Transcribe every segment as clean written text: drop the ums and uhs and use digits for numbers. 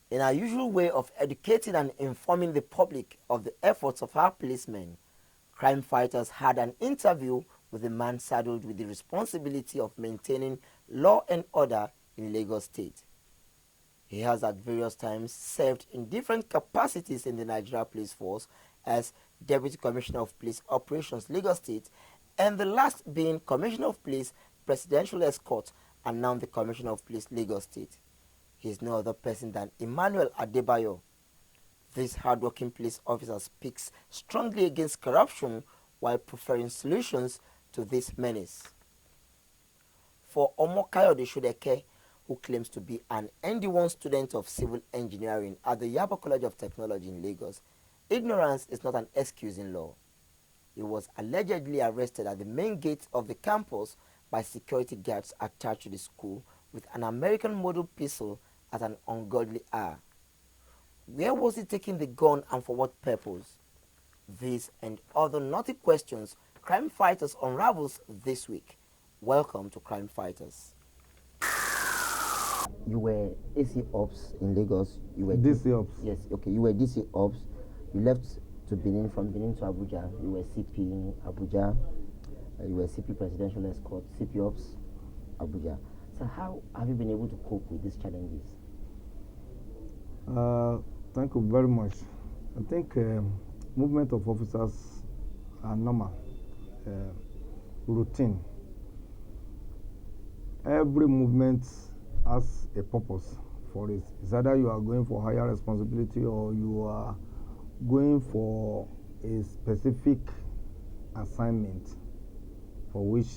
In our usual way of educating and informing the public of the efforts of our policemen, crime fighters had an interview with a man saddled with the responsibility of maintaining law and order in Lagos State. He has at various times served in different capacities in the Nigeria Police Force as Deputy Commissioner of Police Operations Lagos State, and the last being Commissioner of Police Presidential Escort and now the Commissioner of Police Lagos State. He is no other person than Emmanuel Adebayo. This hardworking police officer speaks strongly against corruption while preferring solutions to this menace. For Omokayode Shodeke, who claims to be an ND1 student of civil engineering at the Yaba College of Technology in Lagos, ignorance is not an excuse in law. He was allegedly arrested at the main gate of the campus by security guards attached to the school with an American model pistol at an ungodly hour. Where was he taking the gun and for what purpose? These and other naughty questions Crime Fighters unravels this week. Welcome to Crime Fighters. You were AC Ops in Lagos. You were DC Ops. Yes, okay. You were DC Ops. You left to Benin, from Benin to Abuja. You were CP in Abuja. You were CP Presidential Escort, CP Ops, Abuja. So how have you been able to cope with these challenges? Thank you very much. I think movement of officers are normal, routine. Every movement has a purpose for it. It's either you are going for higher responsibility or you are going for a specific assignment for which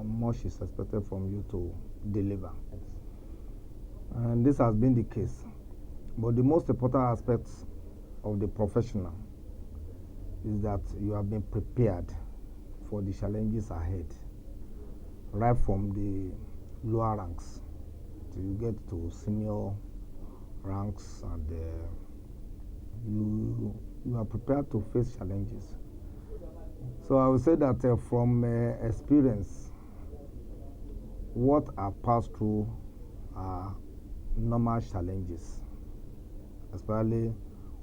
much is expected from you to deliver. And this has been the case. But the most important aspect of the professional is that you have been prepared for the challenges ahead, right from the lower ranks till you get to senior ranks, and you are prepared to face challenges. So I would say that from experience, what I passed through are normal challenges, especially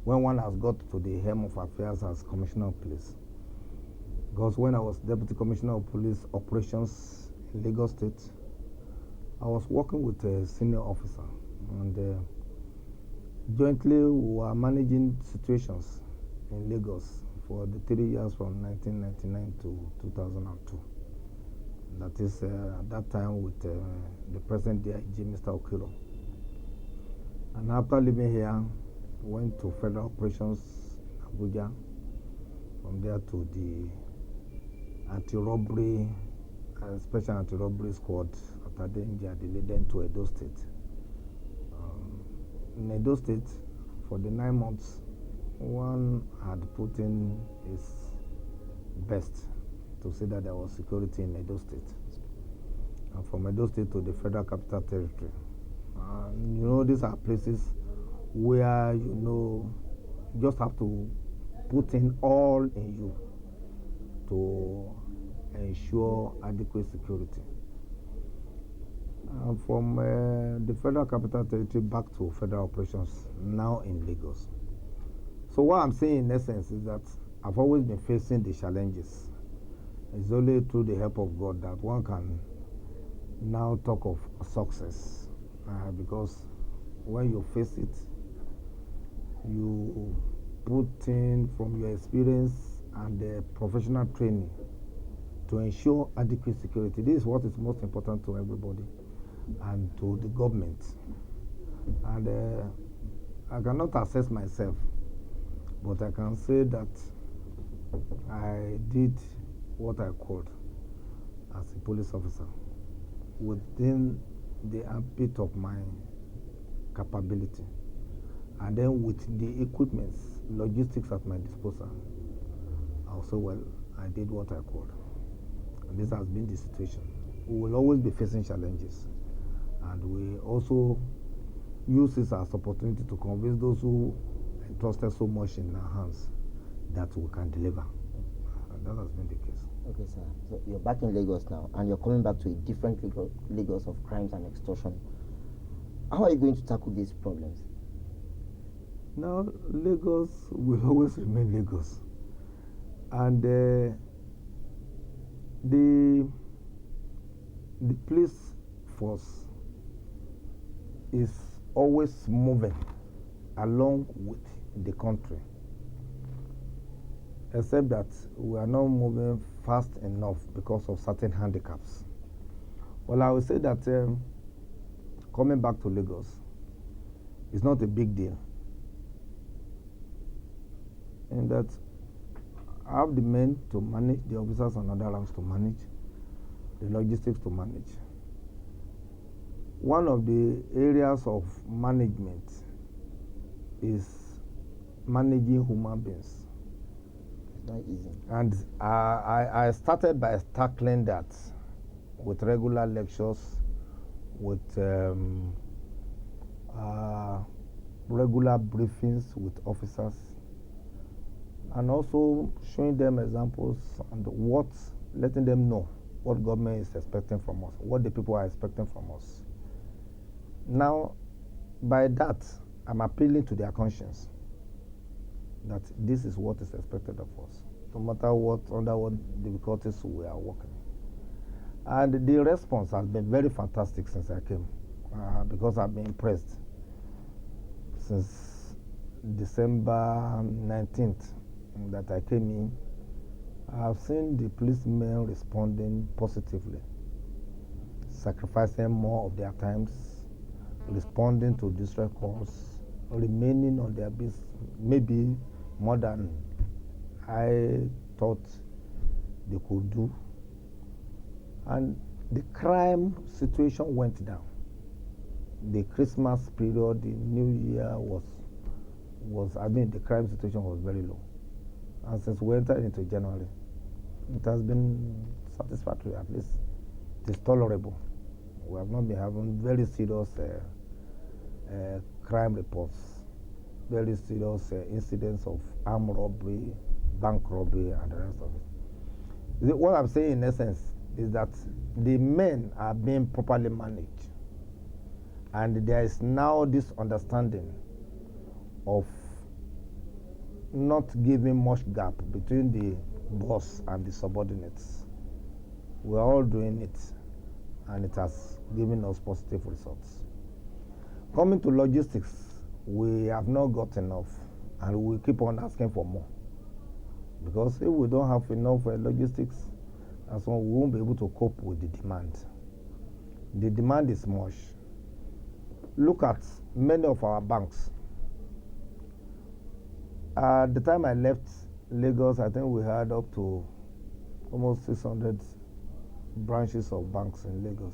when one has got to the helm of affairs as Commissioner of Police. Because when I was Deputy Commissioner of Police Operations in Lagos State, I was working with a senior officer, and jointly we were managing situations in Lagos for the 3 years from 1999 to 2002. That is at that time with the present DIG, Mr. Okiro. And after leaving here, went to federal operations in Abuja. From there to the anti-robbery, special anti-robbery squad at Adenja, then to Edo State. In Edo State, for the 9 months, one had put in his best to see that there was security in Edo State. And from Edo State to the Federal Capital Territory. These are places where, you just have to put in all in you to ensure adequate security. From the Federal Capital Territory back to federal operations, now in Lagos. So what I'm saying in essence is that I've always been facing the challenges. It's only through the help of God that one can now talk of success, because when you face it, you put in from your experience and professional training to ensure adequate security. This is what is most important to everybody and to the government. And I cannot assess myself, but I can say that I did what I could as a police officer within the ambit of my capability, and then with the equipments, logistics at my disposal. I'll say, well, I did what I could. And this has been the situation. We will always be facing challenges, and we also use this as opportunity to convince those who entrusted so much in our hands that we can deliver. And that has been the case. Okay, sir. So you're back in Lagos now, and you're coming back to a different Lagos of crimes and extortion. How are you going to tackle these problems? Now, Lagos will always remain Lagos. And the police force is always moving along with the country, except that we are not moving fast enough because of certain handicaps. Well, I would say that coming back to Lagos is not a big deal, and that I have the men to manage, the officers and other ranks to manage, the logistics to manage. One of the areas of management is managing human beings. It's not easy. And I started by tackling that with regular lectures, with regular briefings with officers, and also showing them examples and letting them know what government is expecting from us, what the people are expecting from us. Now, by that, I'm appealing to their conscience that this is what is expected of us, no matter under what difficulties we are working. And the response has been very fantastic since I came, because I've been impressed. Since December 19th that I came in, I've seen the policemen responding positively, sacrificing more of their times, responding to distress calls, remaining on their base, maybe more than I thought they could do. And the crime situation went down. The Christmas period, the New Year the crime situation was very low. And since we entered into January, it has been satisfactory, at least. It is tolerable. We have not been having very serious crime reports, very serious incidents of armed robbery, bank robbery, and the rest of it. What I'm saying in essence is that the men are being properly managed, and there is now this understanding of not giving much gap between the boss and the subordinates. We're all doing it, and it has given us positive results. Coming to logistics, we have not got enough, and we keep on asking for more. Because if we don't have enough logistics, as well, we won't be able to cope with the demand. The demand is much. Look at many of our banks. At the time I left Lagos, I think we had up to almost 600 branches of banks in Lagos.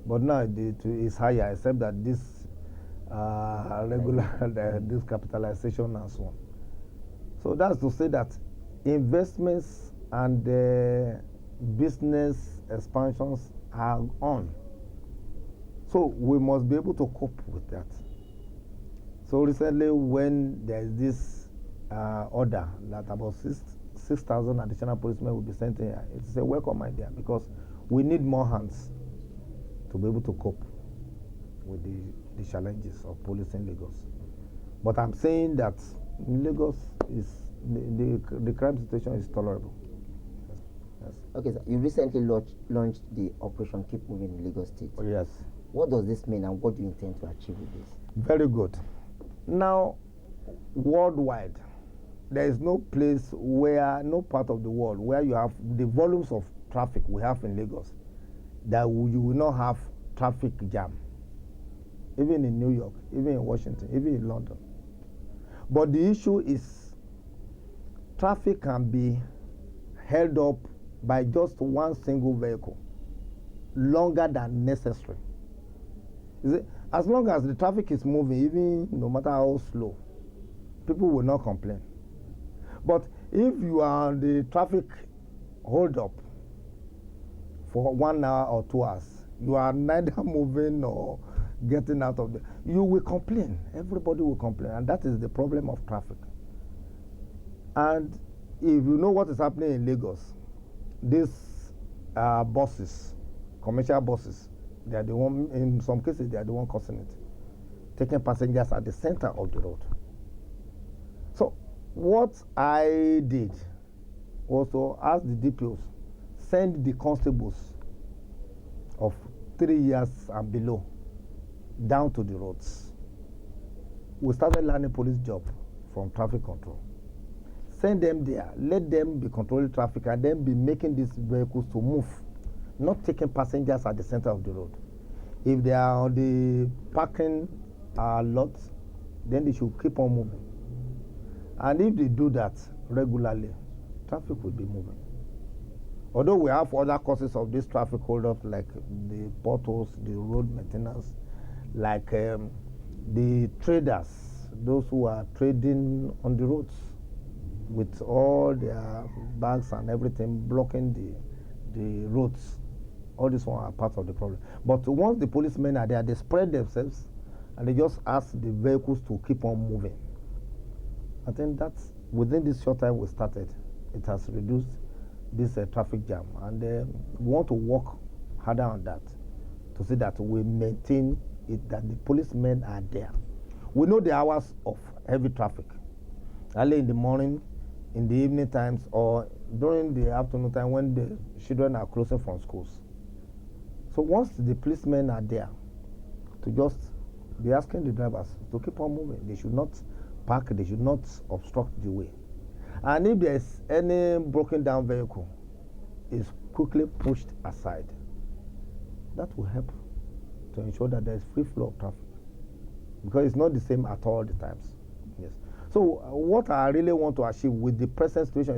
But now it's higher, except that this this capitalization and so on. So that's to say that investments and business expansions are on. So we must be able to cope with that. So recently, when there is this order that about 6,000 additional policemen will be sent here, it's a welcome idea, because we need more hands to be able to cope with the challenges of policing Lagos. But I'm saying that Lagos is the crime situation is tolerable. Yes. Okay, sir. You recently launched the Operation Keep Moving in Lagos State. Oh, yes. What does this mean, and what do you intend to achieve with this? Very good. Now, worldwide, there is no part of the world where you have the volumes of traffic we have in Lagos that you will not have traffic jam. Even in New York, even in Washington, even in London. But the issue is traffic can be held up by just one single vehicle longer than necessary. As long as the traffic is moving, even no matter how slow, people will not complain. But if you are on the traffic hold up for 1 hour or 2 hours, you are neither moving nor getting out of you will complain. Everybody will complain, and that is the problem of traffic. And if you know what is happening in Lagos, these buses, commercial buses, they are the one, in some cases, they are the one causing it, taking passengers at the center of the road. What I did was to ask the DPOs, send the constables of 3 years and below down to the roads. We started learning police job from traffic control. Send them there, let them be controlling traffic and then be making these vehicles to move, not taking passengers at the center of the road. If they are on the parking lot, then they should keep on moving. And if they do that regularly, traffic will be moving. Although we have other causes of this traffic hold-up, like the potholes, the road maintenance, like the traders, those who are trading on the roads with all their bags and everything blocking the roads. All these ones are part of the problem. But once the policemen are there, they spread themselves and they just ask the vehicles to keep on moving. I think that's within this short time we started, it has reduced this traffic jam, and we want to work harder on that to see that we maintain it, that the policemen are there. We know the hours of heavy traffic, early in the morning, in the evening times, or during the afternoon time when the children are closing from schools. So once the policemen are there, to just be asking the drivers to keep on moving. They should not park, they should not obstruct the way. And if there's any broken down vehicle, it's quickly pushed aside. That will help to ensure that there's free flow of traffic, because it's not the same at all the times. Yes. So what I really want to achieve with the present situation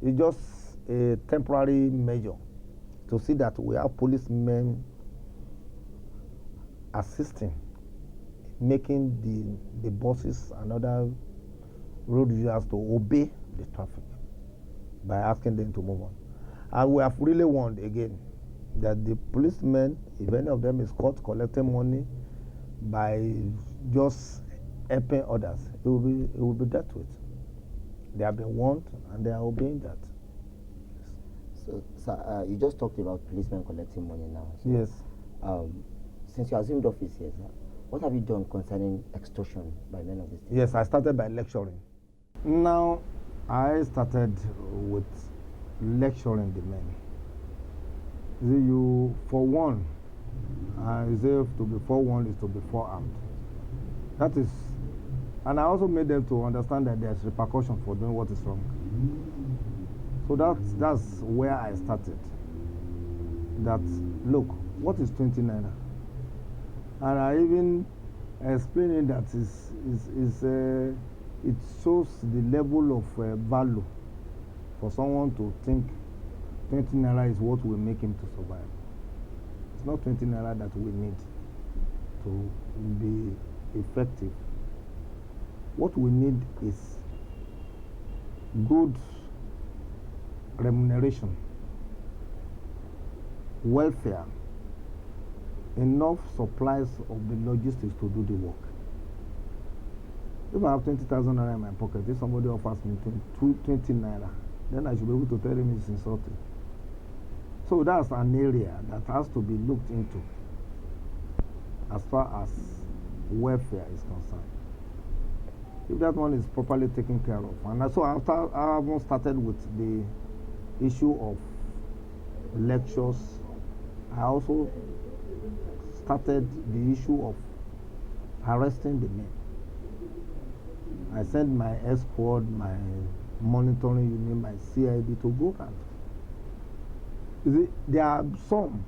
is just a temporary measure to see that we have policemen assisting, making the buses and other road users to obey the traffic by asking them to move on. And we have really warned again that the policemen, if any of them is caught collecting money by just helping others, it will be dealt with. They have been warned and they are obeying that. So, sir, you just talked about policemen collecting money now. So, yes. Since you assumed office here, sir, what have you done concerning extortion by men of the state? Yes, I started by lecturing. Now, I started with lecturing the men. You, for one, I say to be forewarned is to be forearmed. That is, and I also made them to understand that there's repercussion for doing what is wrong. So that's where I started. That, look, what is 20 naira? And I even explained that it shows the level of value for someone to think 20 naira is what will make him to survive. It's not 20 naira that we need to be effective. What we need is good remuneration, welfare, enough supplies of the logistics to do the work. If I have 20,000 naira in my pocket, if somebody offers me 20 naira, then I should be able to tell him it's insulting. So that's an area that has to be looked into as far as welfare is concerned. If that one is properly taken care of. And so after I haven't started with the issue of lectures, I also started the issue of arresting the men. I sent my escort, my monitoring unit, my CID to go around. You see, there are some,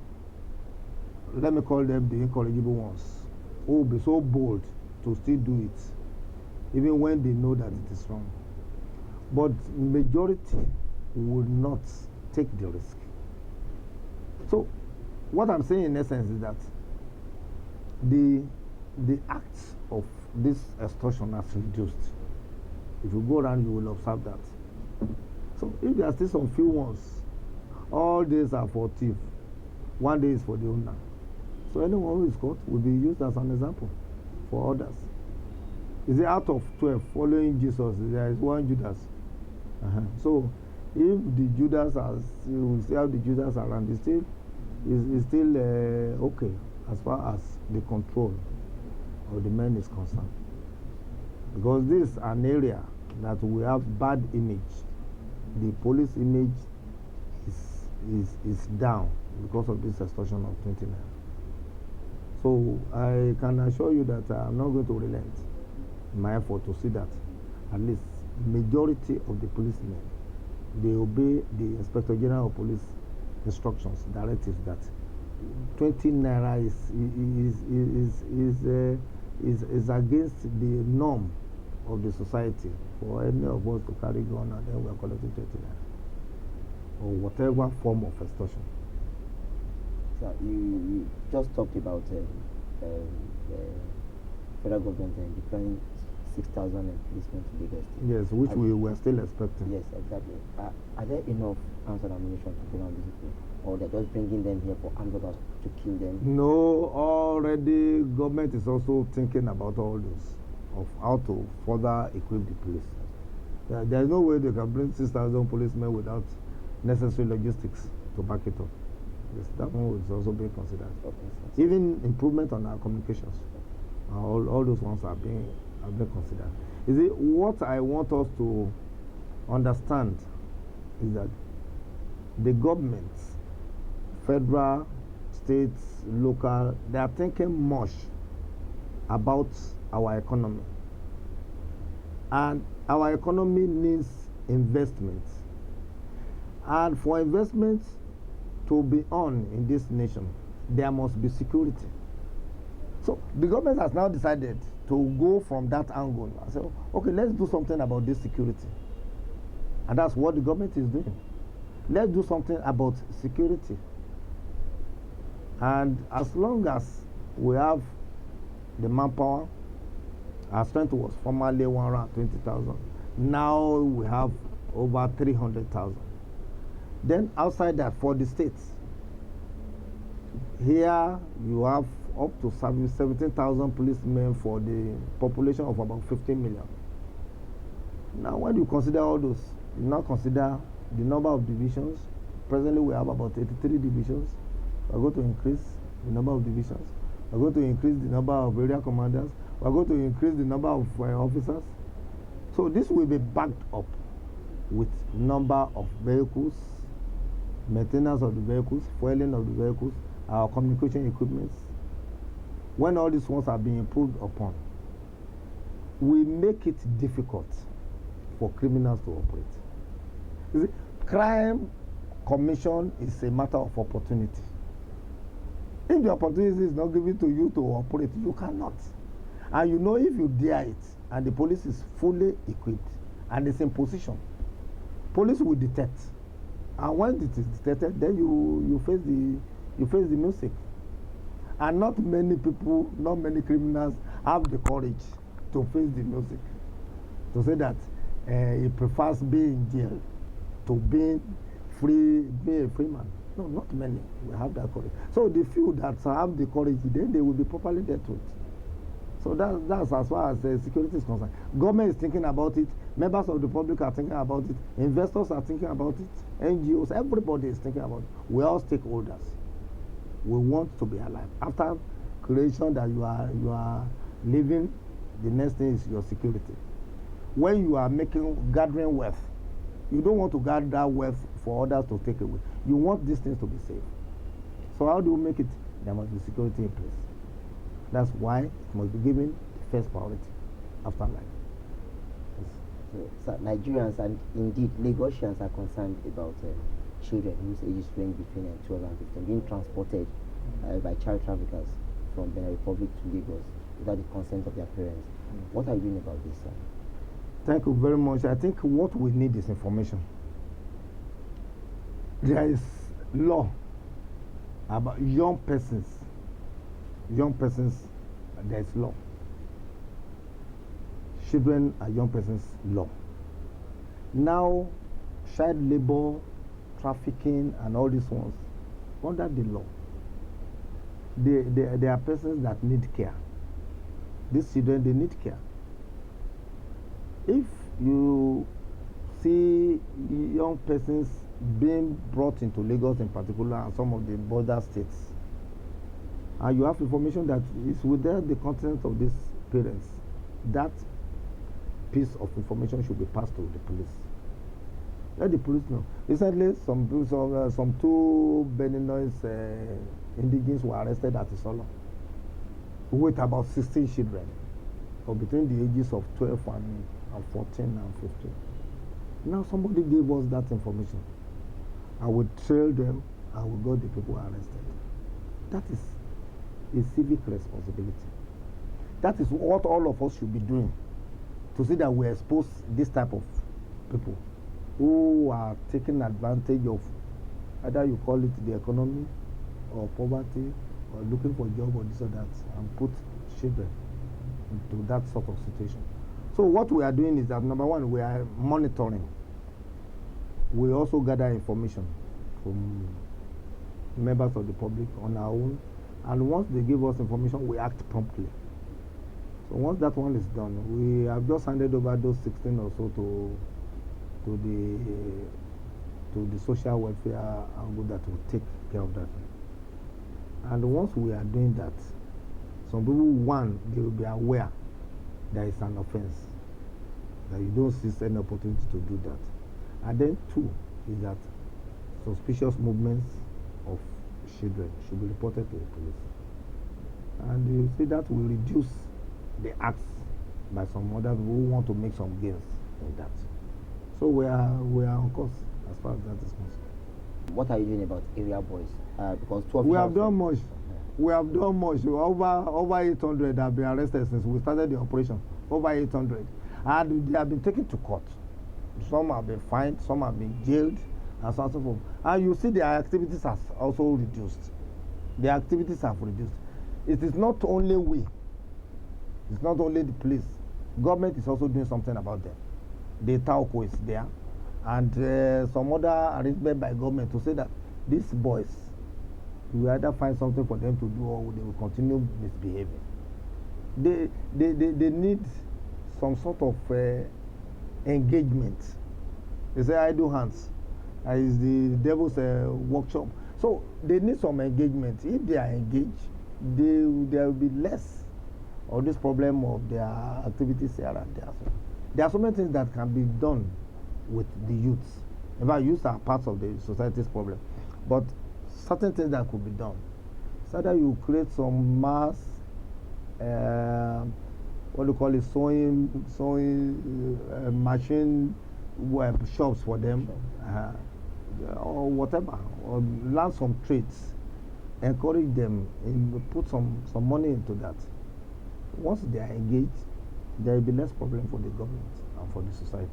let me call them the incorrigible ones, who will be so bold to still do it, even when they know that it is wrong. But majority will not take the risk. So, what I'm saying in essence is that the acts of this extortion has reduced. If you go around, you will observe that. So, if there are still some few ones, all days are for thief, one day is for the owner. So anyone who is caught will be used as an example for others. Is it out of 12 following Jesus? There is one Judas. So if the Judas you see how the Judas around, is still okay as far as the control of the men is concerned. Because this is an area that we have bad image. The police image is down because of this extortion of 29. So I can assure you that I'm not going to relent in my effort to see that at least majority of the policemen, they obey the Inspector General of Police instructions, directives that 20 naira is against the norm of the society for any of us to carry gun and then we are collecting 20 naira or whatever form of extortion. So you just talked about the federal government deploying 6,000 policemen to Lagos State. Yes, which we were still expecting. Yes, exactly. Are there enough arms and ammunition to bring on these people? Or they're just bringing them here for armed robbers to kill them? No, already government is also thinking about all this, of how to further equip the police. There is no way they can bring 6,000 policemen without necessary logistics to back it up. Yes, that one is also being considered. Okay, even improvement on our communications, all those ones are being considered. Is it what I want us to understand is that the governments, federal, states, local, they are thinking much about our economy, and our economy needs investment, and for investment to be on in this nation, there must be security. So the government has now decided to go from that angle and say, okay, let's do something about this security. And that's what the government is doing. Let's do something about security. And as long as we have the manpower, our strength was formerly 120,000. Now we have over 300,000. Then outside that, for the states, here you have up to 17,000 policemen for the population of about 15 million. Now, when you consider all those, you now consider the number of divisions. Presently, we have about 83 divisions. We're going to increase the number of divisions. We're going to increase the number of area commanders. We're going to increase the number of officers. So this will be backed up with number of vehicles, maintenance of the vehicles, fueling of the vehicles, our communication equipments. When all these ones are being improved upon, we make it difficult for criminals to operate. You see, crime commission is a matter of opportunity. If the opportunity is not given to you to operate, you cannot. And you know, if you dare it, and the police is fully equipped and is in position, police will detect. And when it is detected, then you face the music. And not many people, not many criminals have the courage to face the music, to say that he prefers being in jail to being a free man. No, not many will have that courage. So the few that have the courage, then they will be properly dealt with. So that's as far as security is concerned. Government is thinking about it. Members of the public are thinking about it. Investors are thinking about it. NGOs, everybody is thinking about it. We are all stakeholders. We want to be alive. After creation that you are living, the next thing is your security. When you are gathering wealth, you don't want to gather that wealth for others to take away. You want these things to be safe. So how do you make it? There must be security in place. That's why it must be given the first priority after life. Yes. So Nigerians and indeed Lagosians are concerned about children whose ages range between 12 and 15 being transported by child traffickers from Benin Republic to Lagos without the consent of their parents. What are you doing about this, sir? Thank you very much. I think what we need is information. There is law about young persons. Young persons, there is law. Children are young persons law. Now, child labor, trafficking, and all these ones, under the law, they are persons that need care. These children, they need care. If you see young persons being brought into Lagos in particular and some of the border states, and you have information that is without the consent of these parents, that piece of information should be passed to the police. Let the police know. Recently, some two Beninese indigenes were arrested at Isolo with about 16 children, or between the ages of 12 and 14 and 15. Now somebody gave us that information. I will trail them and we got the people arrested. That is a civic responsibility. That is what all of us should be doing, to see that we expose this type of people who are taking advantage of, either you call it the economy or poverty or looking for a job or this or that, and put children into that sort of situation. So what we are doing is that, number one, we are monitoring. We also gather information from members of the public on our own, and once they give us information, we act promptly. So once that one is done, we have just handed over those 16 or so to the social welfare angle that will take care of that. And once we are doing that, some people, one, they will be aware there is an offense, that you don't seize any opportunity to do that. And then two is that suspicious movements of children should be reported to the police. And you see that will reduce the acts by some other people who want to make some gains in that. So we are on course as far as that is concerned. What are you doing about area boys? Because 12 we have done much. We have done much. Over 800 have been arrested since we started the operation. Over 800, and they have been taken to court. Some have been fined, some have been jailed, and so on and so forth. And you see their activities has also reduced. Their activities have reduced. It is not only we. It's not only the police. Government is also doing something about them. The Tauco is there, and some other arrangement by government to say that these boys, we either find something for them to do or they will continue misbehaving. They need some sort of engagement. They say idle hands is the devil's workshop. So they need some engagement. If they are engaged, there will be less of this problem of their activities here and there. So there are so many things that can be done with the youths. In fact, youths are part of the society's problem. But certain things that could be done. So that you create some mass, what do you call it, sewing machine shops for them, or whatever, or learn some trades, encourage them, and put some money into that. Once they are engaged, there will be less problem for the government and for the society.